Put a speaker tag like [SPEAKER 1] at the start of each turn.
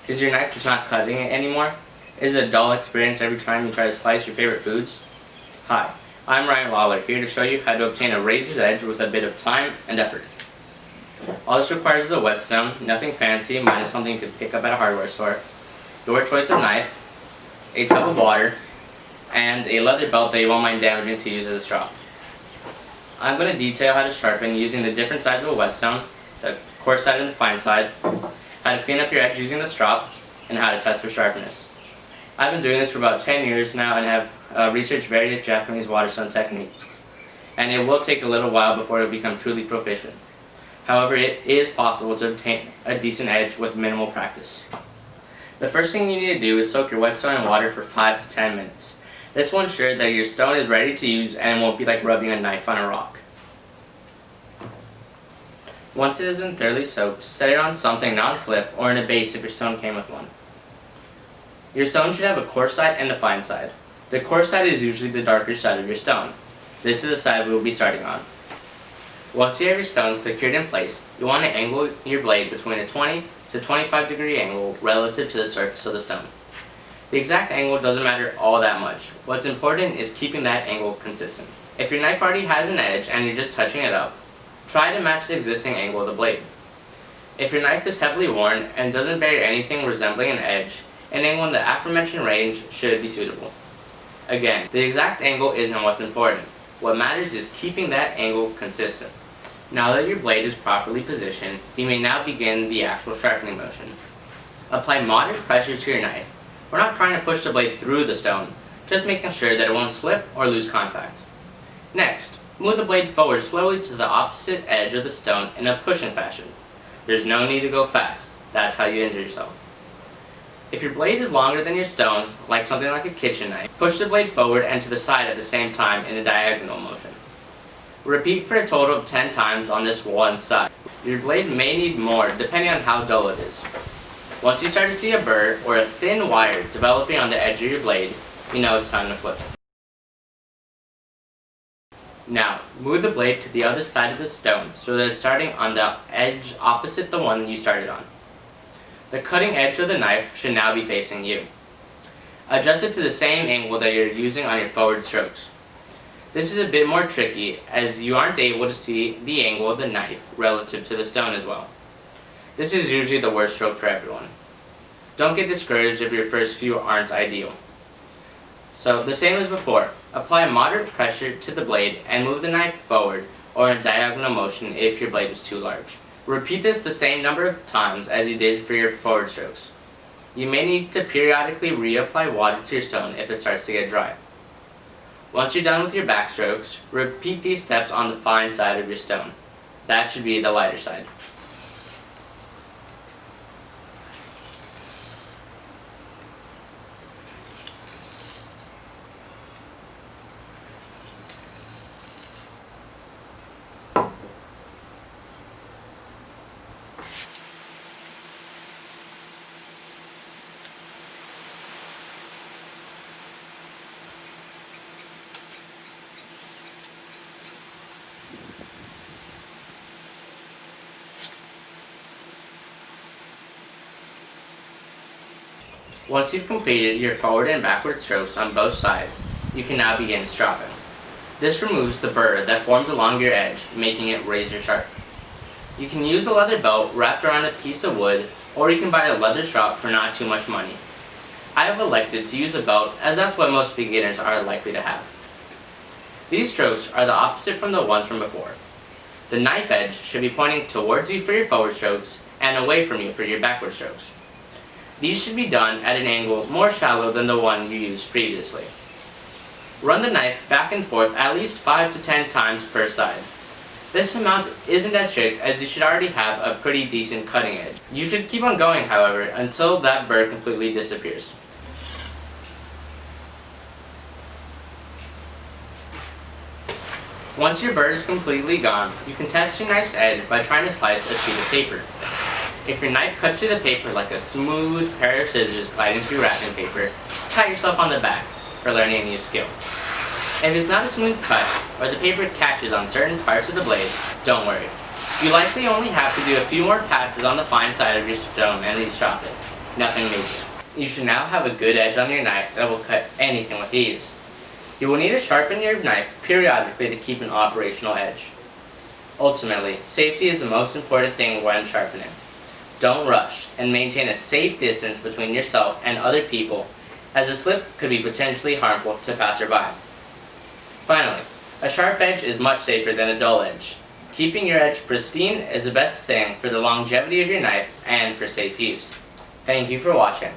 [SPEAKER 1] Is your knife just not cutting it anymore? Is it a dull experience every time you try to slice your favorite foods? Hi, I'm Ryan Lawler, here to show you how to obtain a razor's edge with a bit of time and effort. All this requires is a whetstone, nothing fancy, minus something you could pick up at a hardware store, your choice of knife, a tub of water, and a leather belt that you won't mind damaging to use as a straw. I'm going to detail how to sharpen using the different sides of a whetstone, the coarse side and the fine side, how to clean up your edge using the strop, and how to test for sharpness. I've been doing this for about 10 years now and have researched various Japanese waterstone techniques, and it will take a little while before it will become truly proficient. However, it is possible to obtain a decent edge with minimal practice. The first thing you need to do is soak your whetstone in water for 5 to 10 minutes. This will ensure that your stone is ready to use and won't be like rubbing a knife on a rock. Once it has been thoroughly soaked, set it on something non-slip or in a base if your stone came with one. Your stone should have a coarse side and a fine side. The coarse side is usually the darker side of your stone. This is the side we will be starting on. Once you have your stone secured in place, you want to angle your blade between a 20 to 25 degree angle relative to the surface of the stone. The exact angle doesn't matter all that much. What's important is keeping that angle consistent. If your knife already has an edge and you're just touching it up, try to match the existing angle of the blade. If your knife is heavily worn and doesn't bear anything resembling an edge, an angle in the aforementioned range should be suitable. Again, the exact angle isn't what's important. What matters is keeping that angle consistent. Now that your blade is properly positioned, you may now begin the actual sharpening motion. Apply moderate pressure to your knife. We're not trying to push the blade through the stone, just making sure that it won't slip or lose contact. Next, move the blade forward slowly to the opposite edge of the stone in a pushing fashion. There's no need to go fast. That's how you injure yourself. If your blade is longer than your stone, like something like a kitchen knife, push the blade forward and to the side at the same time in a diagonal motion. Repeat for a total of 10 times on this one side. Your blade may need more depending on how dull it is. Once you start to see a burr or a thin wire developing on the edge of your blade, you know it's time to flip it. Now, move the blade to the other side of the stone so that it's starting on the edge opposite the one you started on. The cutting edge of the knife should now be facing you. Adjust it to the same angle that you're using on your forward strokes. This is a bit more tricky as you aren't able to see the angle of the knife relative to the stone as well. This is usually the worst stroke for everyone. Don't get discouraged if your first few aren't ideal. So the same as before, apply moderate pressure to the blade and move the knife forward or in a diagonal motion if your blade is too large. Repeat this the same number of times as you did for your forward strokes. You may need to periodically reapply water to your stone if it starts to get dry. Once you're done with your back strokes, repeat these steps on the fine side of your stone. That should be the lighter side. Once you've completed your forward and backward strokes on both sides, you can now begin stropping. This removes the burr that forms along your edge, making it razor sharp. You can use a leather belt wrapped around a piece of wood, or you can buy a leather strop for not too much money. I have elected to use a belt as that's what most beginners are likely to have. These strokes are the opposite from the ones from before. The knife edge should be pointing towards you for your forward strokes and away from you for your backward strokes. These should be done at an angle more shallow than the one you used previously. Run the knife back and forth at least 5 to 10 times per side. This amount isn't as strict as you should already have a pretty decent cutting edge. You should keep on going, however, until that burr completely disappears. Once your burr is completely gone, you can test your knife's edge by trying to slice a sheet of paper. If your knife cuts through the paper like a smooth pair of scissors gliding through wrapping paper, pat yourself on the back for learning a new skill. If it's not a smooth cut, or the paper catches on certain parts of the blade, don't worry. You likely only have to do a few more passes on the fine side of your stone and re-strop it. Nothing major. You should now have a good edge on your knife that will cut anything with ease. You will need to sharpen your knife periodically to keep an operational edge. Ultimately, safety is the most important thing when sharpening. Don't rush, and maintain a safe distance between yourself and other people, as a slip could be potentially harmful to passerby. Finally, a sharp edge is much safer than a dull edge. Keeping your edge pristine is the best thing for the longevity of your knife and for safe use. Thank you for watching.